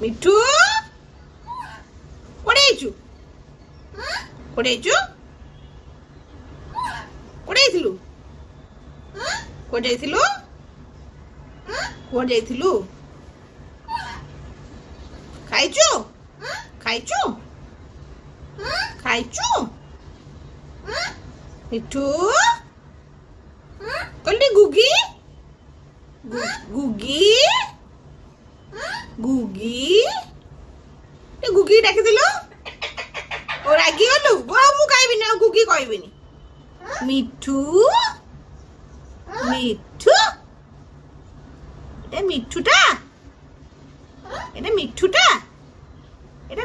মিঠু কোটে আইছু কোটে আইছু কোটে আইছিলু কোটে আইছিলু কোটে আইছিলু খাইছু খাইছু খাইছু মিঠু কলি গুগি গুগি গুগি গুগি ডাকি দিল ও রাগি হলু মু খাইবিনি আর গুগি কইবিনি মিঠু মিঠু এটা মিঠুটা এটা মিঠুটা এটা